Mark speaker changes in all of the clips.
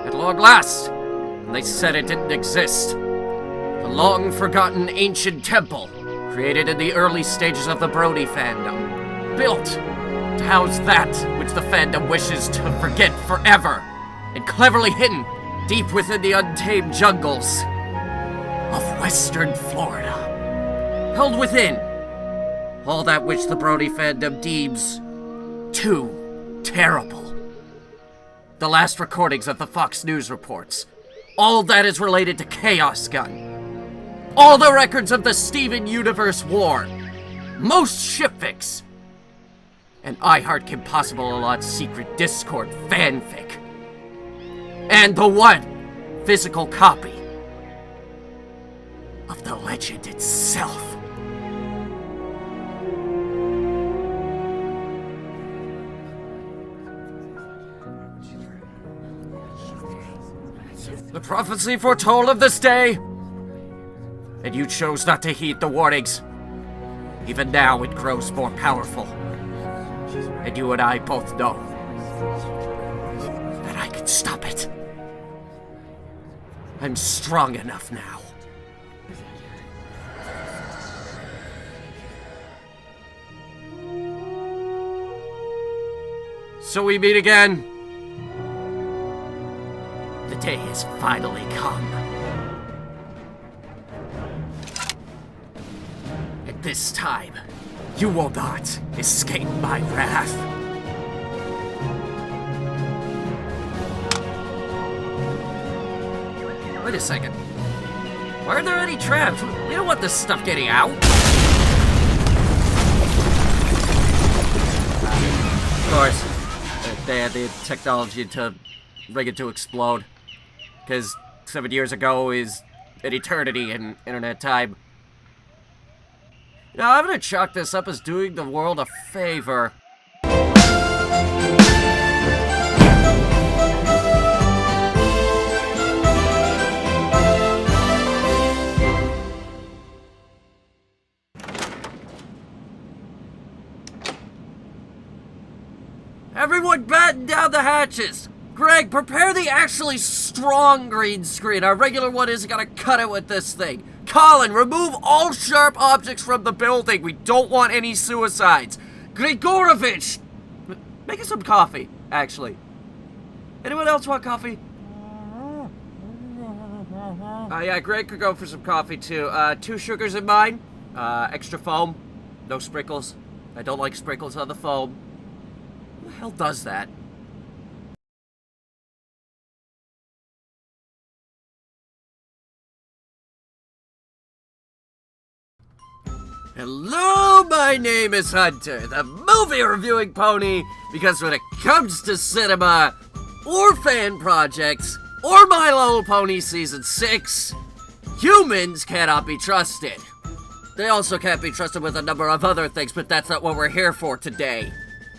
Speaker 1: At long last, they said it didn't exist. The long-forgotten ancient temple, created in the early stages of the Brody fandom, built to house that which the fandom wishes to forget forever, and cleverly hidden deep within the untamed jungles of Western Florida. Held within all that which the Brody fandom deems too terrible. The last recordings of the Fox News reports, all that is related to Chaos Gun, all the records of the Steven Universe War, most shipfics, and iHeart Kim Possible a Lot's secret Discord fanfic, and the one physical copy of the legend itself. The prophecy foretold of this day, and you chose not to heed the warnings. Even now it grows more powerful, and you and I both know that I can stop it. I'm strong enough now. So we meet again. The day has finally come. And this time, you will not escape my wrath. Wait a second. Why are there any traps? We don't want this stuff getting out. Of course, they had the technology to rig it to explode. Because 7 years ago is an eternity in internet time. Now, I'm gonna chalk this up as doing the world a favor. Everyone batten down the hatches! Greg, prepare the actually strong green screen. Our regular one isn't gonna cut it with this thing. Colin, remove all sharp objects from the building. We don't want any suicides. Grigorovich! Make us some coffee, actually. Anyone else want coffee? Yeah, Greg could go for some coffee, too. 2 sugars in mine. Extra foam. No sprinkles. I don't like sprinkles on the foam. Who the hell does that? Hello, my name is Hunter, the movie reviewing pony, because when it comes to cinema, or fan projects, or My Little Pony Season 6, humans cannot be trusted. They also can't be trusted with a number of other things, but that's not what we're here for today.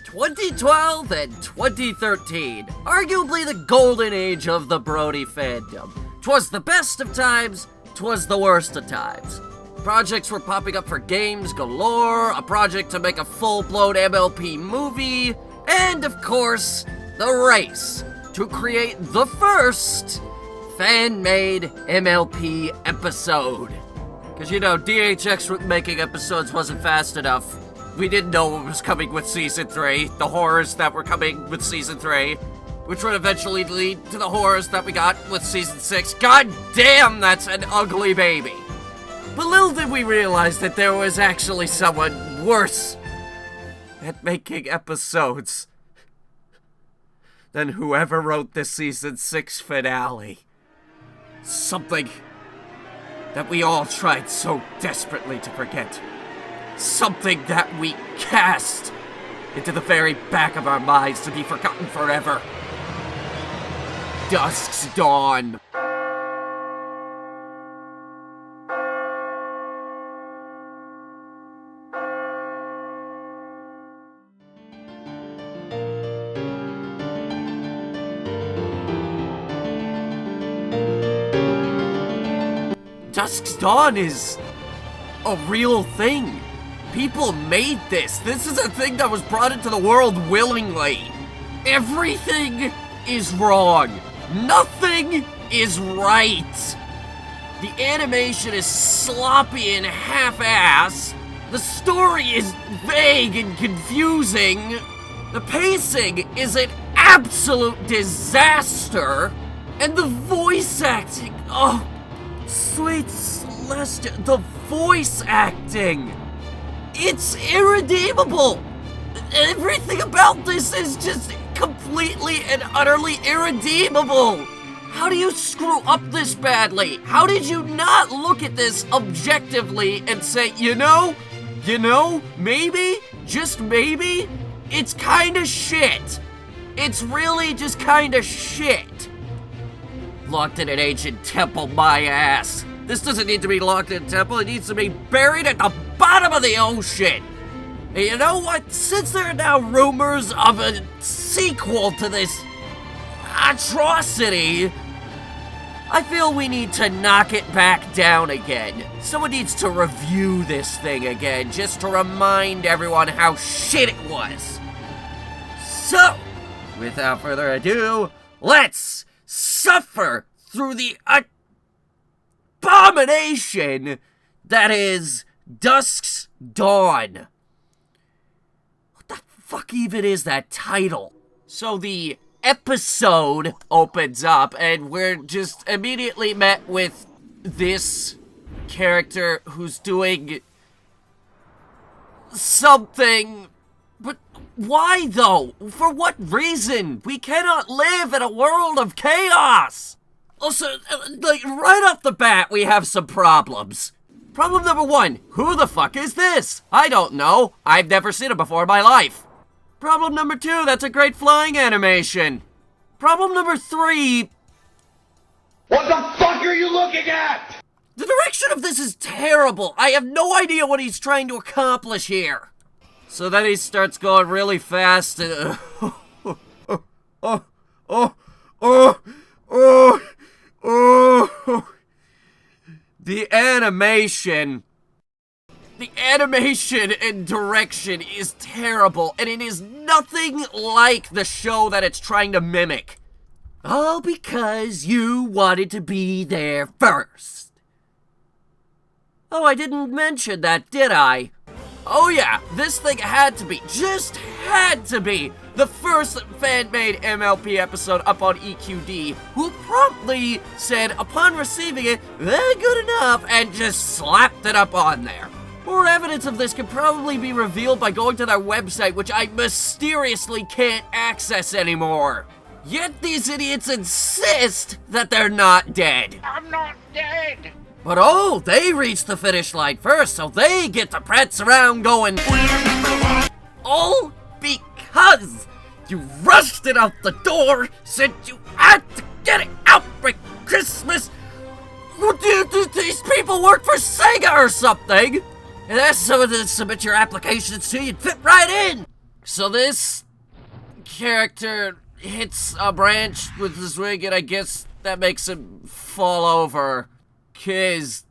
Speaker 1: 2012 and 2013, arguably the golden age of the Brody fandom. 'Twas the best of times, 'twas the worst of times. Projects were popping up for games galore, a project to make a full-blown MLP movie, and of course, the race to create the first fan-made MLP episode. Because, you know, DHX making episodes wasn't fast enough. We didn't know what was coming with Season 3, the horrors that were coming with Season 3, which would eventually lead to the horrors that we got with Season 6. God damn, that's an ugly baby. But little did we realize that there was actually someone worse at making episodes than whoever wrote the Season 6 finale. Something that we all tried so desperately to forget. Something that we cast into the very back of our minds to be forgotten forever. Dusk's Dawn. Dusk's Dawn is a real thing. People made this. This is a thing that was brought into the world willingly. Everything is wrong. Nothing is right. The animation is sloppy and half-assed. The story is vague and confusing. The pacing is an absolute disaster. And the voice acting, oh, sweet Celestia, the voice acting, it's irredeemable. Everything about this is just completely and utterly irredeemable. How do you screw up this badly? How did you not look at this objectively and say, you know, maybe, just maybe, it's kinda shit. It's really just kinda shit. Locked in an ancient temple, my ass. This doesn't need to be locked in a temple, it needs to be buried at the bottom of the ocean. And you know what? Since there are now rumors of a sequel to this atrocity, I feel we need to knock it back down again. Someone needs to review this thing again, just to remind everyone how shit it was. So, without further ado, let's suffer through the abomination that is Dusk's Dawn. What the fuck even is that title? So the episode opens up and we're just immediately met with this character who's doing something. But why though? For what reason? We cannot live in a world of chaos! Also, like, right off the bat, we have some problems. Problem number one, who the fuck is this? I don't know. I've never seen it before in my life. Problem number two, that's a great flying animation. Problem number three...
Speaker 2: What the fuck are you looking at?
Speaker 1: The direction of this is terrible. I have no idea what he's trying to accomplish here. So then he starts going really fast and... The animation and direction is terrible, and it is nothing like the show that it's trying to mimic. All because you wanted to be there first. Oh, I didn't mention that, did I? Oh yeah, this thing had to be, just had to be, the first fan-made MLP episode up on EQD, who promptly said, upon receiving it, good enough, and just slapped it up on there. More evidence of this could probably be revealed by going to their website, which I mysteriously can't access anymore. Yet these idiots insist that they're not dead.
Speaker 2: I'm not dead.
Speaker 1: But oh, they reached the finish line first, so they get to prance around going, all because you rushed it out the door, said you had to get it out by Christmas. Do these people work for Sega or something? And that's someone to submit your applications to, you'd fit right in. So this character hits a branch with his wing, and I guess that makes him fall over. 'Cause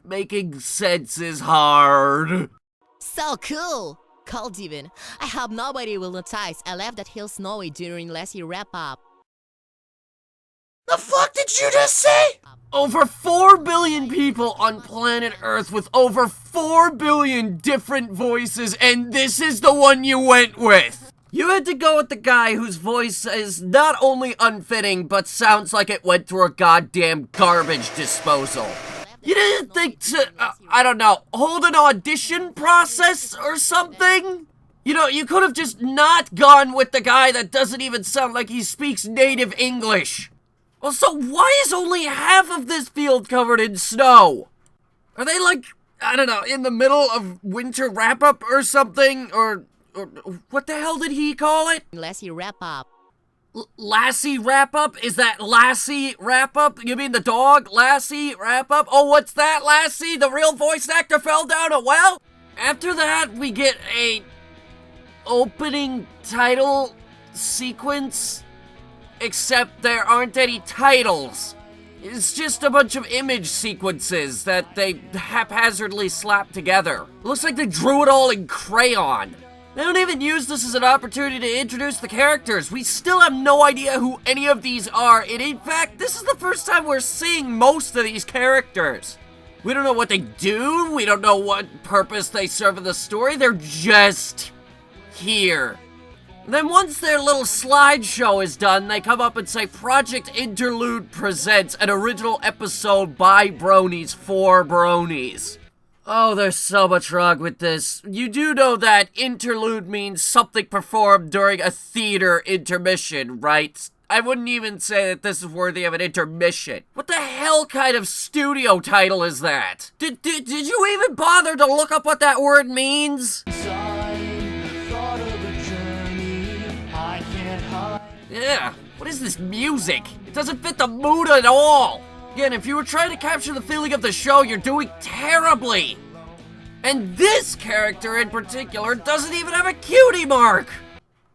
Speaker 1: making sense is hard.
Speaker 3: So cool! Cold even. I hope nobody will notice I left that hill snowy during last year's wrap-up.
Speaker 1: The fuck did you just say? Over 4 billion people on planet Earth with over 4 billion different voices, and this is the one you went with. You had to go with the guy whose voice is not only unfitting, but sounds like it went through a goddamn garbage disposal. You didn't think to, I don't know, hold an audition process or something? You know, you could have just not gone with the guy that doesn't even sound like he speaks native English. Also, why is only half of this field covered in snow? Are they like, I don't know, in the middle of winter wrap-up or something? Or what the hell did he call it?
Speaker 3: Last year's wrap-up.
Speaker 1: Lassie wrap-up? Is that Lassie wrap-up? You mean the dog? Lassie wrap-up? Oh, what's that, Lassie? The real voice actor fell down a well? After that, we get a opening title sequence, except there aren't any titles. It's just a bunch of image sequences that they haphazardly slapped together. It looks like they drew it all in crayon. They don't even use this as an opportunity to introduce the characters. We still have no idea who any of these are, and in fact, this is the first time we're seeing most of these characters. We don't know what they do, we don't know what purpose they serve in the story, they're just here. And then once their little slideshow is done, they come up and say, Project Interlude presents an original episode by Bronies for Bronies. Oh, there's so much wrong with this. You do know that interlude means something performed during a theater intermission, right? I wouldn't even say that this is worthy of an intermission. What the hell kind of studio title is that? Did you even bother to look up what that word means? Yeah, what is this music? It doesn't fit the mood at all. Again, if you were trying to capture the feeling of the show, you're doing terribly. And this character in particular doesn't even have a cutie mark.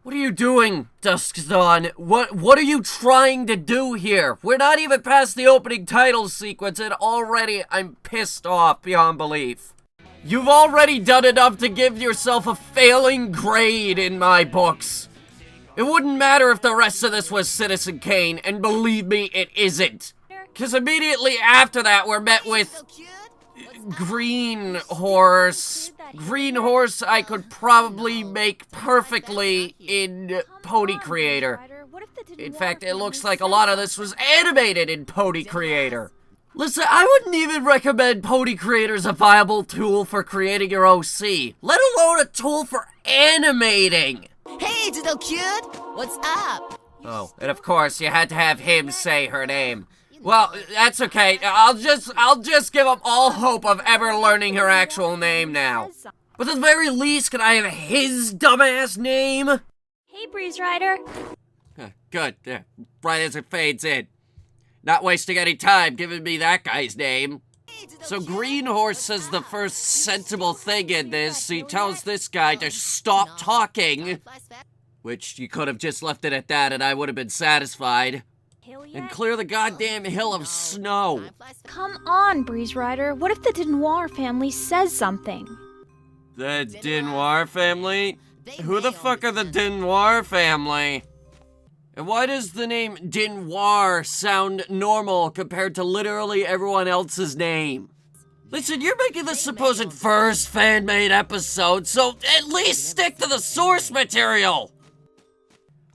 Speaker 1: What are you doing, Dusk Dawn? What are you trying to do here? We're not even past the opening title sequence and already I'm pissed off beyond belief. You've already done enough to give yourself a failing grade in my books. It wouldn't matter if the rest of this was Citizen Kane, and believe me, it isn't. Because immediately after that, we're met with Green Horse. Green Horse I could probably make perfectly in Pony Creator. In fact, it looks like a lot of this was animated in Pony Creator. Listen, I wouldn't even recommend Pony Creator as a viable tool for creating your OC, let alone a tool for animating.
Speaker 3: Hey, Diddle Cute! What's up?
Speaker 1: Oh, and of course, you had to have him say her name. Well, that's okay. I'll just give up all hope of ever learning her actual name now. But at the very least, can I have his dumbass name?
Speaker 4: Hey, Breeze Rider.
Speaker 1: Good. Right as it fades in. Not wasting any time giving me that guy's name. So Green Horse says the first sensible thing in this. He tells this guy to stop talking. Which you could have just left it at that and I would have been satisfied. And clear the goddamn hill of snow.
Speaker 4: Come on, Breeze Rider. What if the Denoir family says something?
Speaker 1: The Denoir family? Who the fuck are the Denoir family? And why does the name Denoir sound normal compared to literally everyone else's name? Listen, you're making the supposed first fan-made episode, so at least stick to the source material!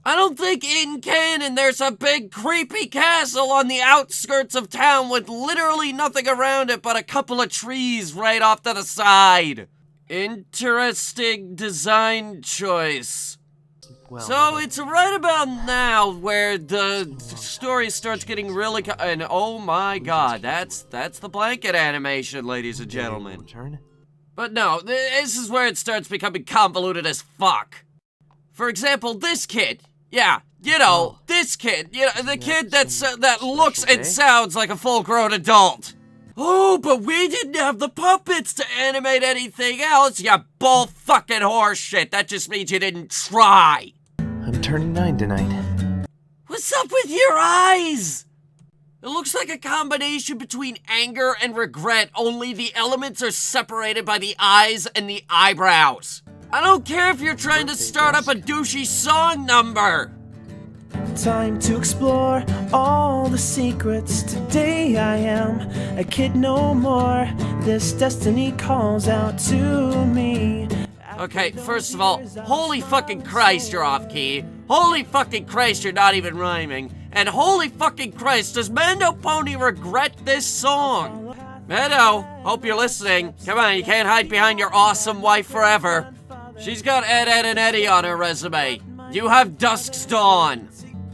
Speaker 1: I don't think in canon there's a big creepy castle on the outskirts of town with literally nothing around it but a couple of trees right off to the side. Interesting design choice. Well, so it's right about now where the story starts getting really and oh my god, that's the blanket animation, ladies and gentlemen. But no, this is where it starts becoming convoluted as fuck. For example, this kid. Yeah, you know, this kid. You know, the kid that looks and sounds like a full-grown adult. Oh, but we didn't have the puppets to animate anything else, you bull fucking horse shit. That just means you didn't try.
Speaker 5: I'm turning 9 tonight.
Speaker 1: What's up with your eyes? It looks like a combination between anger and regret, only the elements are separated by the eyes and the eyebrows. I don't care if you're trying to start up a douchey song number.
Speaker 5: Time to explore all the secrets. Today I am a kid no more. This destiny calls out to me.
Speaker 1: Okay, first of all, holy fucking Christ, you're off key. Holy fucking Christ, you're not even rhyming. And holy fucking Christ, does Mando Pony regret this song? Mando, hope you're listening. Come on, you can't hide behind your awesome wife forever. She's got Ed, Ed, and Eddie on her resume. You have Dusk's Dawn.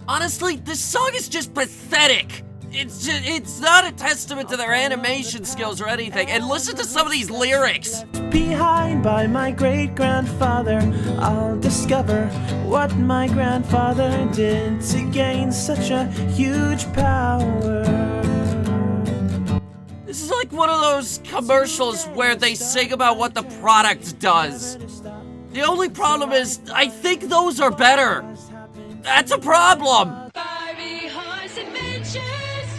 Speaker 1: Honestly, this song is just pathetic. It's not a testament to their animation skills or anything. And listen to some of these lyrics.
Speaker 5: Behind by my great-grandfather, I'll discover what my grandfather did to gain such a huge power.
Speaker 1: This is like one of those commercials where they sing about what the product does. The only problem is, I think those are better. That's a problem.
Speaker 6: Barbie Horse Adventures,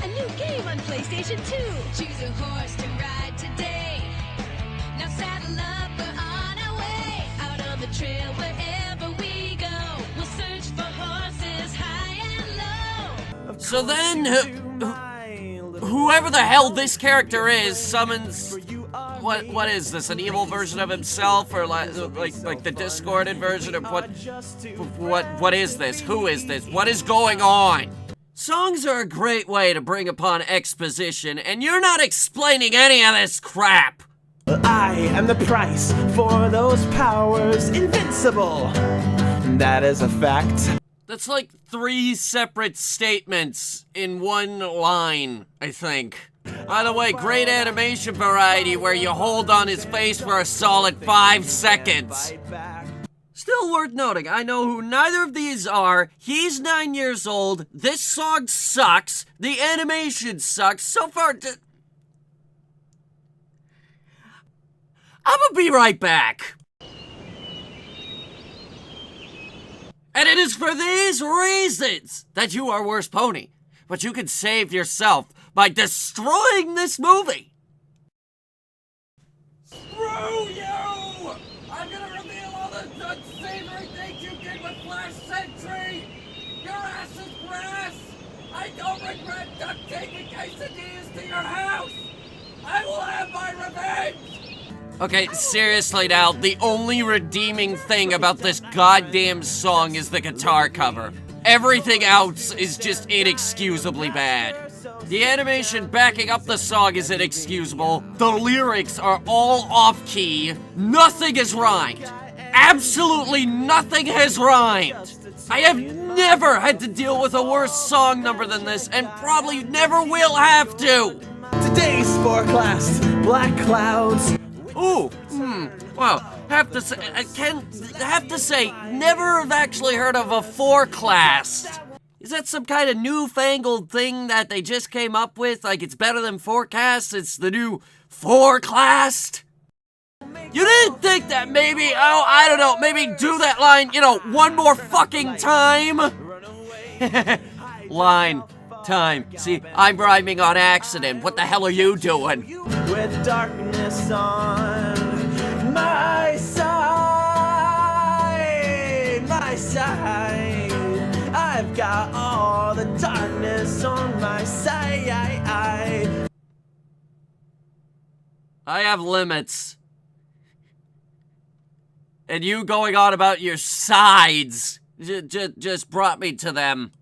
Speaker 6: a new game on PlayStation 2. Choose a horse to ride today. Now saddle up, we're on our way. Out on the trail, we're
Speaker 1: So then, whoever the hell this character is summons... What is this? An evil version of himself, or like the discorded version of what is this? Who is this? What is going on? Songs are a great way to bring upon exposition, and you're not explaining any of this crap.
Speaker 5: I am the price for those powers, invincible. That is a fact.
Speaker 1: That's like 3 separate statements in one line, I think. By the way, great animation variety where you hold on his face for a solid 5 seconds. Still worth noting, I know who neither of these are. He's 9 years old. This song sucks. The animation sucks. So far, I'm gonna be right back. And it is for these reasons that you are worse pony. But you can save yourself by destroying this movie. Screw you! I'm gonna reveal all the unsavory things you did with Flash Sentry! Your ass is grass! I don't regret duct taping quesadillas to your house! I will have my revenge! Okay, seriously now, the only redeeming thing about this goddamn song is the guitar cover. Everything else is just inexcusably bad. The animation backing up the song is inexcusable. The lyrics are all off-key. Nothing is rhymed. Absolutely nothing has rhymed. I have never had to deal with a worse song number than this, and probably never will have to.
Speaker 5: Today's forecast, black clouds.
Speaker 1: Ooh, wow. Have to say, never have actually heard of a forecast. Is that some kind of newfangled thing that they just came up with? Like it's better than forecast? It's the new forecast? You didn't think that maybe, I don't know, maybe do that line, one more fucking time? Line, time. See, I'm rhyming on accident. What the hell are you doing?
Speaker 5: With darkness on my side, I've got all the darkness on my side.
Speaker 1: I have limits. And you going on about your sides just brought me to them.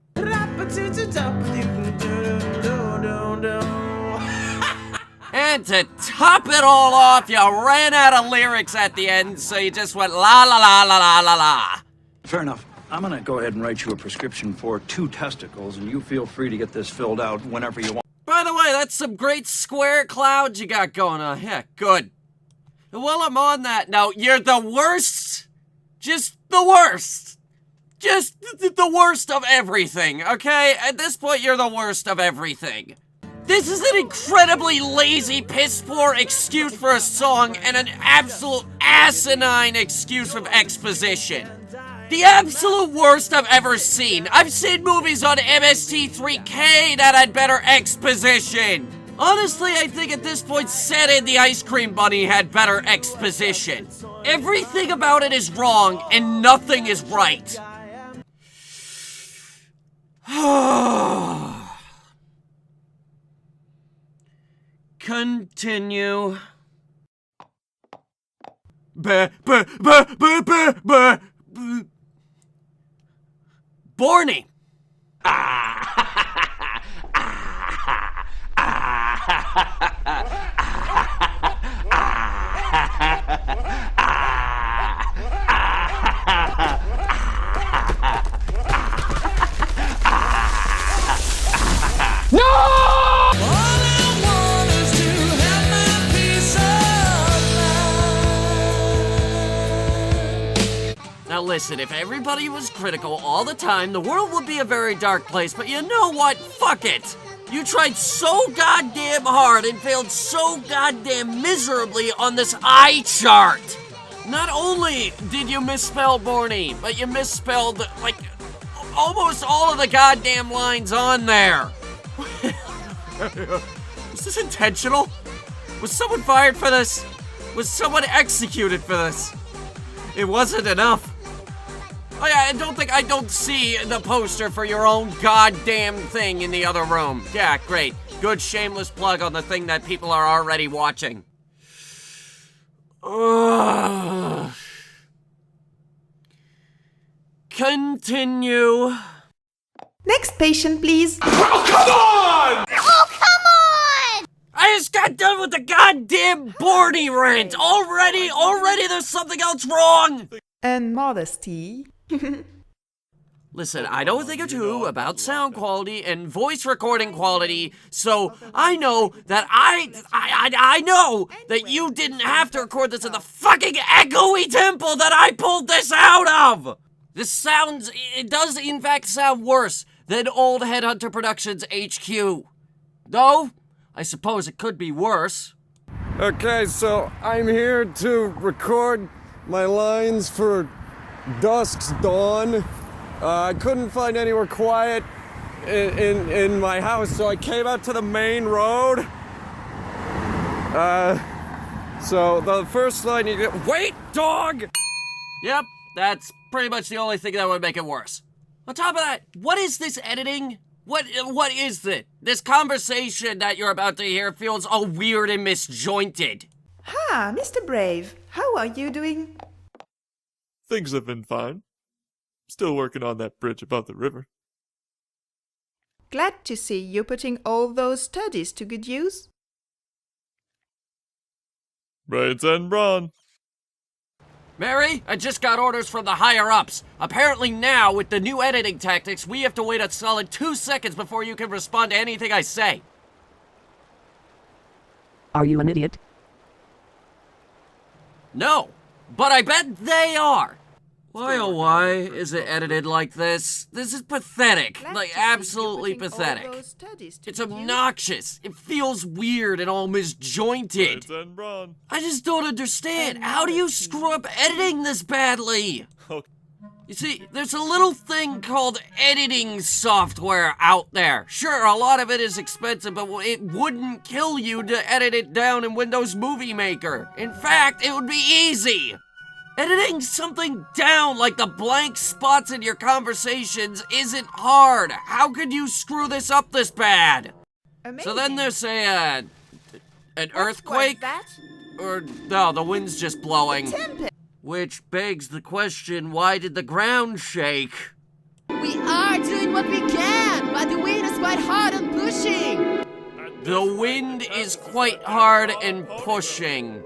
Speaker 1: And to top it all off, you ran out of lyrics at the end, so you just went la la la la la la la.
Speaker 7: Fair enough. I'm gonna go ahead and write you a prescription for 2 testicles, and you feel free to get this filled out whenever you want.
Speaker 1: By the way, that's some great square clouds you got going on. Yeah, good. And while I'm on that note, you're the worst. Just the worst. Just the worst of everything, okay? At this point, you're the worst of everything. This is an incredibly lazy, piss-poor excuse for a song and an absolute asinine excuse of exposition. The absolute worst I've ever seen. I've seen movies on MST3K that had better exposition. Honestly, I think at this point, Santa and the Ice Cream Bunny had better exposition. Everything about it is wrong, and nothing is right. Continue. Borny. Now listen, if everybody was critical all the time, the world would be a very dark place, but you know what? Fuck it! You tried so goddamn hard and failed so goddamn miserably on this eye chart! Not only did you misspell Borny, but you misspelled, like, almost all of the goddamn lines on there! Was this intentional? Was someone fired for this? Was someone executed for this? It wasn't enough. Oh yeah, I don't see the poster for your own goddamn thing in the other room. Yeah, great. Good shameless plug on the thing that people are already watching. Ugh. Continue.
Speaker 8: Next patient, please.
Speaker 1: I just got done with the goddamn Borny rant. Already there's something else wrong.
Speaker 8: And modesty.
Speaker 1: Listen, I know a thing or two about sound quality and voice recording quality, so I know that I know that you didn't have to record this in the fucking echoey temple that I pulled this out of! It does in fact sound worse than old Headhunter Productions HQ. Though, I suppose it could be worse.
Speaker 9: Okay, so I'm here to record my lines for Dusk's Dawn. I couldn't find anywhere quiet in my house, so I came out to the main road. So the first line you get, wait, dog!
Speaker 1: Yep, that's pretty much the only thing that would make it worse. On top of that, what is this editing? What is it? This conversation that you're about to hear feels all weird and misjointed.
Speaker 8: Ah, Mr. Brave, how are you doing?
Speaker 10: Things have been fine. Still working on that bridge above the river.
Speaker 8: Glad to see you putting all those studies to good use.
Speaker 10: Brains and brawn.
Speaker 1: Mary, I just got orders from the higher-ups. Apparently now, with the new editing tactics, we have to wait a solid 2 seconds before you can respond to anything I say.
Speaker 11: Are you an idiot?
Speaker 1: No, but I bet they are. Why oh why is it edited like this? This is pathetic. Like, absolutely pathetic. It's obnoxious. It feels weird and all misjointed. I just don't understand. How do you screw up editing this badly? You see, there's a little thing called editing software out there. Sure, a lot of it is expensive, but it wouldn't kill you to edit it down in Windows Movie Maker. In fact, it would be easy. Editing something down like the blank spots in your conversations isn't hard. How could you screw this up this bad? Amazing. So then there's an earthquake? Or no, the wind's just blowing. Which begs the question, why did the ground shake?
Speaker 3: We are doing what we can, but the wind is quite hard and pushing.
Speaker 1: The wind is quite hard and pushing.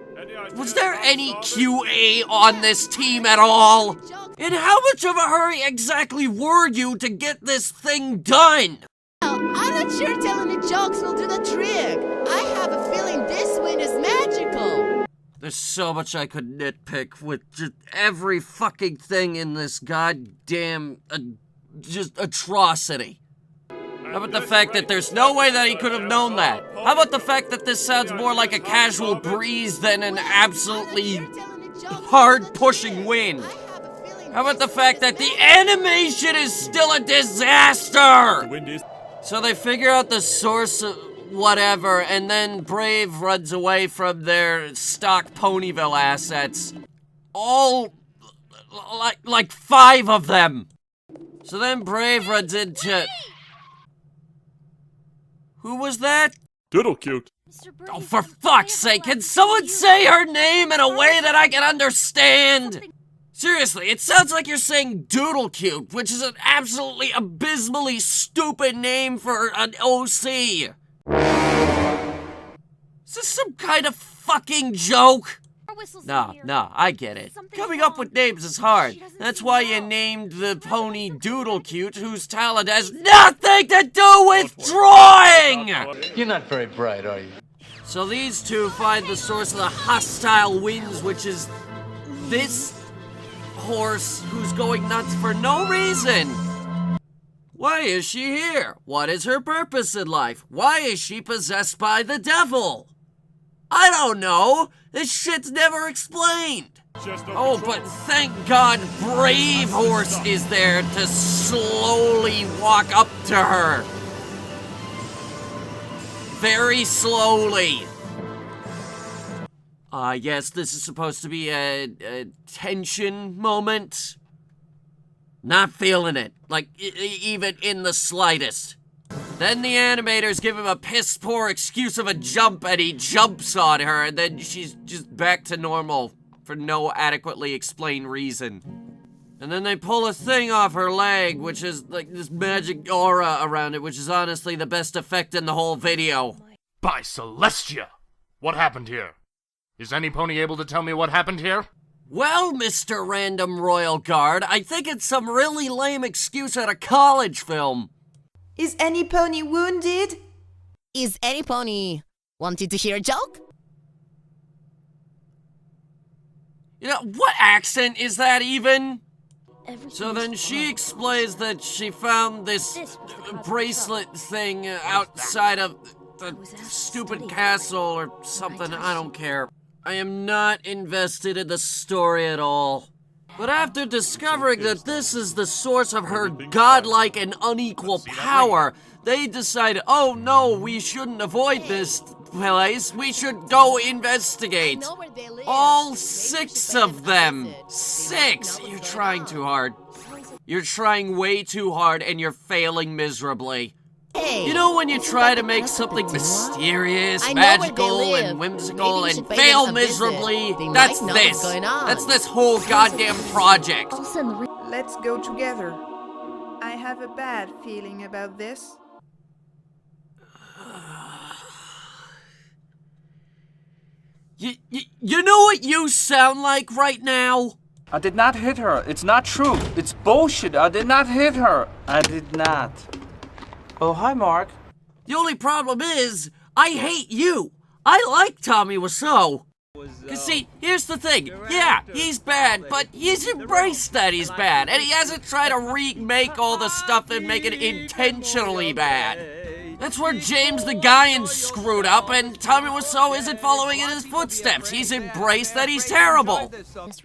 Speaker 1: Was there any QA on this team at all? And how much of a hurry exactly were you to get this thing done?
Speaker 3: Well, I'm not sure telling the jokes will do the trick. I have a feeling this wind is magical.
Speaker 1: There's so much I could nitpick with just every fucking thing in this goddamn just atrocity. How about the fact that there's no way that he could have known that? How about the fact that this sounds more like a casual breeze than an absolutely hard-pushing wind? How about the fact that the animation is still a disaster? So they figure out the source of whatever, and then Brave runs away from their stock Ponyville assets. All, like 5 of them. So then Brave runs into... Who was that?
Speaker 10: Doodle cute.
Speaker 1: Oh, for fuck's sake, can someone say her name in a way that I can understand? Seriously, it sounds like you're saying Doodle Cute, which is an absolutely abysmally stupid name for an OC. Is this some kind of fucking joke? No, I get it. Coming up with names is hard. That's why you named the pony Doodle Cute, whose talent has nothing to do with drawing!
Speaker 12: You're not very bright, are you?
Speaker 1: So these two find the source of the hostile winds, which is this horse who's going nuts for no reason. Why is she here? What is her purpose in life? Why is she possessed by the devil? I don't know. This shit's never explained. Oh, but thank God Brave Horse is there to slowly walk up to her. Very slowly. Yes, this is supposed to be a tension moment. Not feeling it, like, even in the slightest. Then the animators give him a piss-poor excuse of a jump, and he jumps on her, and then she's just back to normal for no adequately explained reason. And then they pull a thing off her leg, which is like this magic aura around it, which is honestly the best effect in the whole video.
Speaker 11: By Celestia! What happened here? Is any pony able to tell me what happened here?
Speaker 1: Well, Mr. Random Royal Guard, I think it's some really lame excuse at a college film.
Speaker 8: Is any pony wounded?
Speaker 3: Is any pony wanted to hear a joke?
Speaker 1: You know, what accent is that even? So then she explains that she found this bracelet thing outside of the stupid castle or something, I don't care. I am not invested in the story at all. But after discovering that this is the source of her godlike and unequal power, they decide, oh no, we shouldn't avoid this place, we should go investigate. All 6 of them. 6! You're trying too hard. You're trying way too hard and you're failing miserably. You know when you try to make something mysterious, magical, and whimsical and fail miserably? That's this. That's this whole goddamn project.
Speaker 8: Let's go together. I have a bad feeling about this.
Speaker 1: You know what you sound like right now?
Speaker 13: I did not hit her. It's not true. It's bullshit. I did not hit her. I did not. Oh, hi, Mark.
Speaker 1: The only problem is, I hate you. I like Tommy Wiseau. Cause see, here's the thing. Yeah, he's bad, but he's embraced that he's bad, and he hasn't tried to remake all the stuff and make it intentionally bad. That's where James the Guyan screwed up, and Tommy Wiseau isn't following in his footsteps. He's embraced that he's terrible.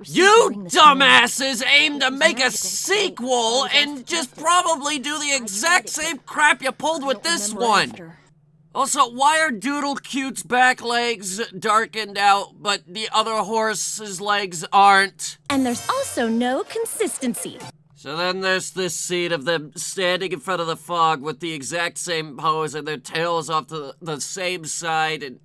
Speaker 1: You dumbasses aim to make a sequel and just probably do the exact same crap you pulled with this one. Also, why are Doodle Cute's back legs darkened out, but the other horse's legs aren't?
Speaker 4: And there's also no consistency.
Speaker 1: So then there's this scene of them standing in front of the fog with the exact same pose and their tails off to the same side, and...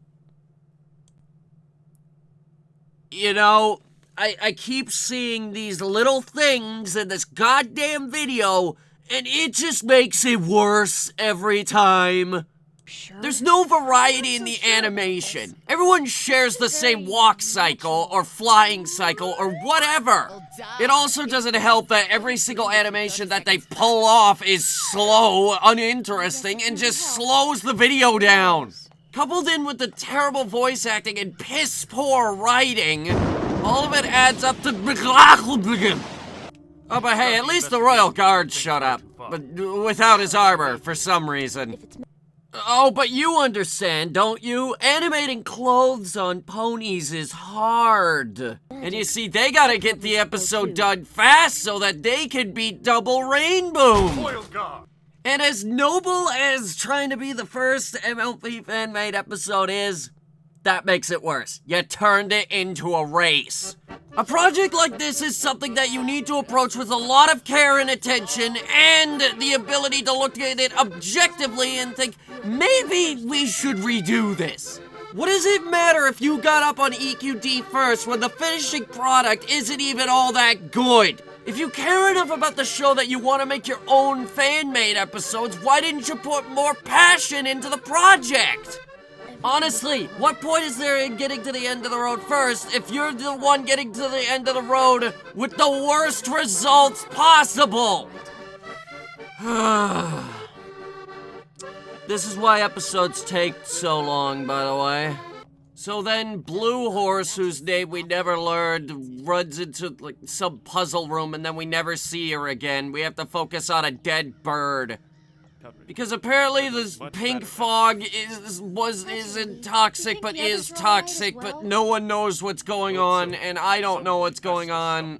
Speaker 1: You know, I keep seeing these little things in this goddamn video, and it just makes it worse every time. There's no variety in the animation. Everyone shares the same walk cycle or flying cycle or whatever. It also doesn't help that every single animation that they pull off is slow, uninteresting, and just slows the video down. Coupled in with the terrible voice acting and piss-poor writing, all of it adds up to... Oh, but hey, at least the Royal Guard showed up, but without his armor for some reason. Oh, but you understand, don't you? Animating clothes on ponies is hard. And you see, they gotta get the episode done fast so that they can beat Double Rainbow. And as noble as trying to be the first MLP fan-made episode is, that makes it worse. You turned it into a race. A project like this is something that you need to approach with a lot of care and attention and the ability to look at it objectively and think, maybe we should redo this. What does it matter if you got up on EQD first when the finishing product isn't even all that good? If you care enough about the show that you want to make your own fan-made episodes, why didn't you put more passion into the project? Honestly, what point is there in getting to the end of the road first if you're the one getting to the end of the road with the worst results possible? This is why episodes take so long, by the way. So then Blue Horse, whose name we never learned, runs into like some puzzle room and then we never see her again. We have to focus on a dead bird. Because apparently this pink fog isn't toxic, but is toxic, but no one knows what's going on, and I don't know what's going on.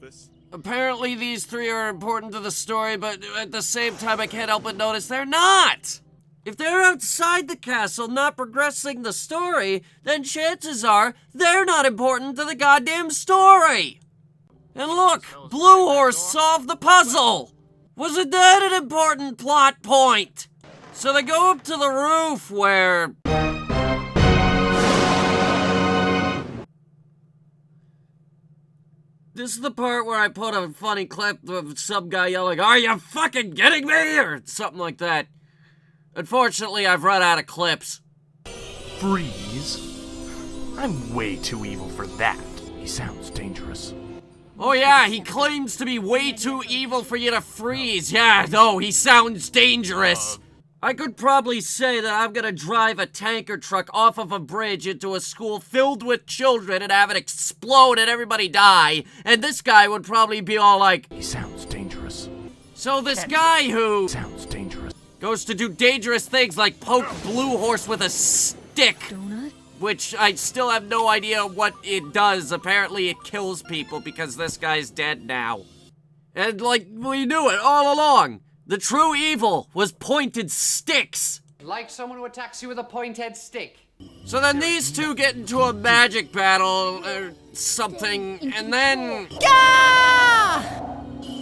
Speaker 1: Apparently these 3 are important to the story, but at the same time I can't help but notice they're not! If they're outside the castle, not progressing the story, then chances are they're not important to the goddamn story! And look, Blue Horse solved the puzzle! Wasn't that an important plot point? So they go up to the roof where... This is the part where I put a funny clip of some guy yelling, "Are you fucking kidding me?" or something like that. Unfortunately, I've run out of clips.
Speaker 11: Freeze? I'm way too evil for that. He sounds dangerous.
Speaker 1: Oh yeah, he claims to be way too evil for you to freeze. Yeah, no, he sounds dangerous. I could probably say that I'm gonna drive a tanker truck off of a bridge into a school filled with children and have it explode and everybody die, and this guy would probably be all like,
Speaker 11: "He sounds dangerous."
Speaker 1: So this guy who
Speaker 11: sounds dangerous
Speaker 1: goes to do dangerous things like poke Blue Horse with a stick, which I still have no idea what it does. Apparently it kills people because this guy's dead now. And like, we knew it all along. The true evil was pointed sticks.
Speaker 14: Like someone who attacks you with a pointed stick.
Speaker 1: So then these two get into a magic battle or something, and then...
Speaker 3: Yeah!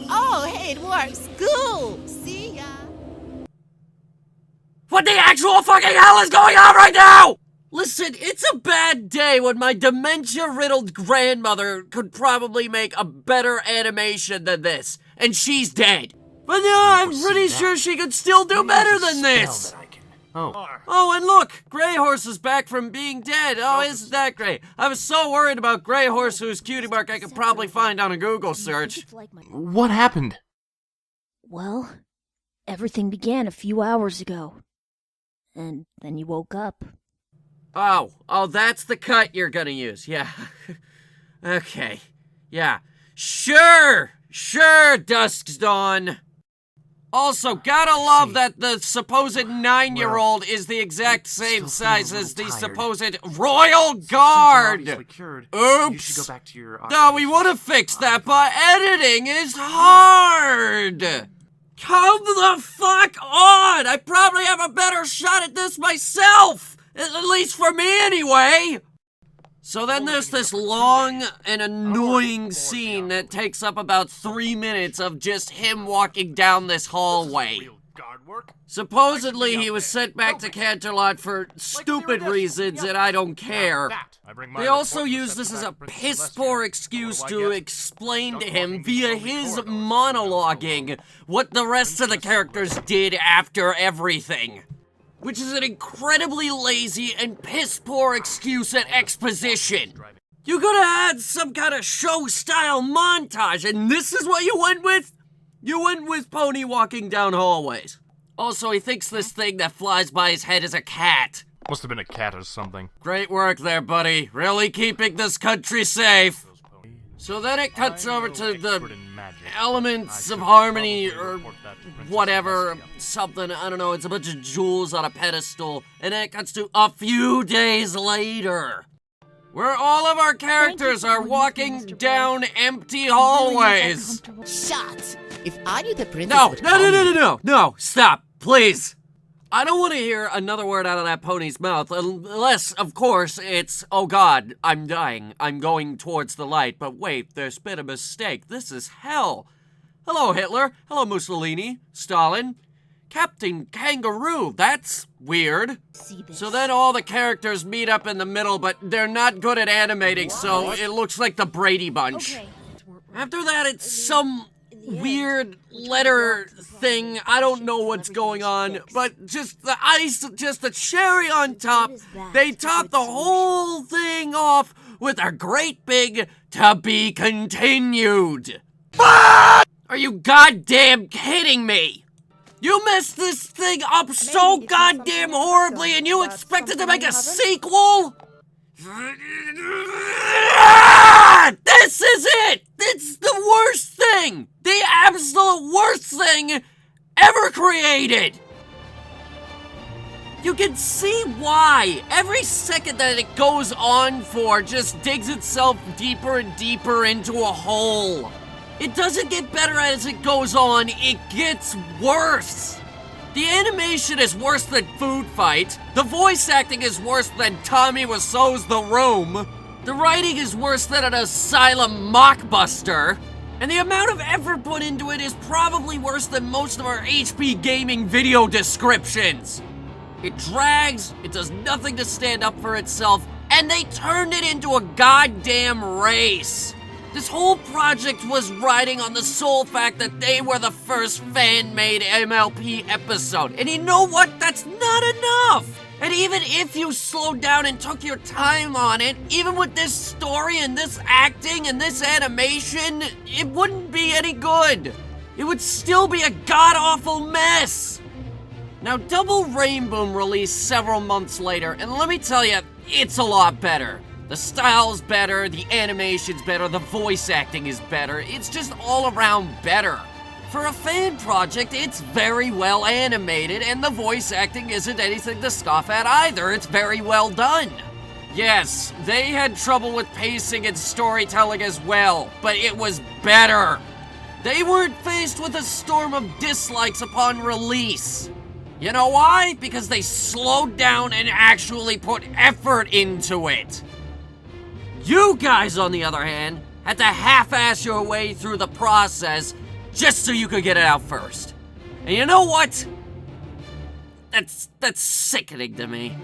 Speaker 3: Oh, hey, it works. Cool. See ya.
Speaker 1: What the actual fucking hell is going on right now? Listen, it's a bad day when my dementia-riddled grandmother could probably make a better animation than this, and she's dead. But yeah, I'm pretty sure she could still do better than this. Oh, and look, Grey Horse is back from being dead. Oh, isn't that great? I was so worried about Grey Horse, whose cutie mark I could probably find on a Google search.
Speaker 11: What happened?
Speaker 15: Well, everything began a few hours ago. And then you woke up.
Speaker 1: Oh, that's the cut you're gonna use, yeah. Okay, yeah. Sure, Dusk's Dawn. Also, gotta love that the supposed 9-year-old is the exact same size as the supposed Royal Guard. Oops. No, we would have fixed that, but editing is hard. Come the fuck on! I probably have a better shot at this myself! At least for me, anyway! So then there's this long and annoying scene that takes up about 3 minutes of just him walking down this hallway. Supposedly he was sent back to Canterlot for stupid reasons and I don't care. They also use this as a piss-poor excuse to explain to him via his monologuing what the rest of the characters did after everything. Which is an incredibly lazy and piss-poor excuse at exposition. You could have had some kind of show-style montage, and this is what you went with? You went with Pony walking down hallways. Also, he thinks this thing that flies by his head is a cat.
Speaker 11: Must have been a cat or something.
Speaker 1: Great work there, buddy. Really keeping this country safe. So then it cuts over to the elements of harmony or whatever, something, I don't know, it's a bunch of jewels on a pedestal, and then it cuts to a few days later, where all of our characters are walking down empty hallways.
Speaker 3: Shut! If I knew the princess
Speaker 1: No, stop, please. I don't want to hear another word out of that pony's mouth, unless, of course, it's, oh god, I'm dying, I'm going towards the light, but wait, there's been a mistake, this is hell. Hello, Hitler, hello, Mussolini, Stalin, Captain Kangaroo, that's weird. So then all the characters meet up in the middle, but they're not good at animating, so it looks like the Brady Bunch. After that, it's some weird letter thing. I don't know what's going on, but just the ice, just the cherry on top. They top the whole thing off with a great big "to be continued." Are you goddamn kidding me? You messed this thing up so goddamn horribly and you expected to make a sequel? This is it! It's the worst thing! The absolute worst thing ever created! You can see why. Every second that it goes on for just digs itself deeper and deeper into a hole. It doesn't get better as it goes on, it gets worse. The animation is worse than Food Fight. The voice acting is worse than Tommy Wiseau's The Room. The writing is worse than an asylum mockbuster. And the amount of effort put into it is probably worse than most of our HP Gaming video descriptions. It drags, it does nothing to stand up for itself, and they turned it into a goddamn race. This whole project was riding on the sole fact that they were the first fan-made MLP episode. And you know what? That's not enough! And even if you slowed down and took your time on it, even with this story and this acting and this animation, it wouldn't be any good. It would still be a god-awful mess. Now, Double Rainbow released several months later, and let me tell you, it's a lot better. The style's better, the animation's better, the voice acting is better. It's just all around better. For a fan project, it's very well animated, and the voice acting isn't anything to scoff at either. It's very well done. Yes, they had trouble with pacing and storytelling as well, but it was better. They weren't faced with a storm of dislikes upon release. You know why? Because they slowed down and actually put effort into it. You guys, on the other hand, had to half-ass your way through the process just so you could get it out first. And you know what? That's sickening to me.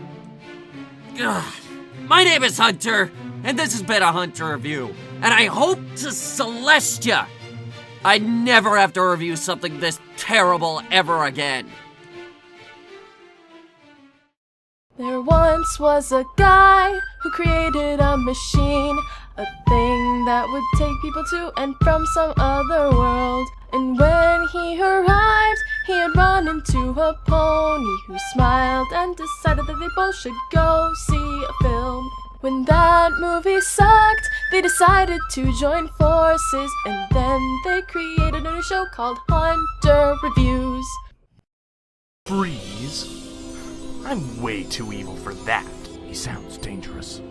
Speaker 1: Ugh. My name is Hunter, and this has been a Hunter Review. And I hope to Celestia I never have to review something this terrible ever again.
Speaker 16: There once was a guy who created a machine, a thing that would take people to and from some other world. And when he arrived, he had run into a pony who smiled and decided that they both should go see a film. When that movie sucked, they decided to join forces, and then they created a new show called Hunter Reviews.
Speaker 11: Breeze? I'm way too evil for that. He sounds dangerous.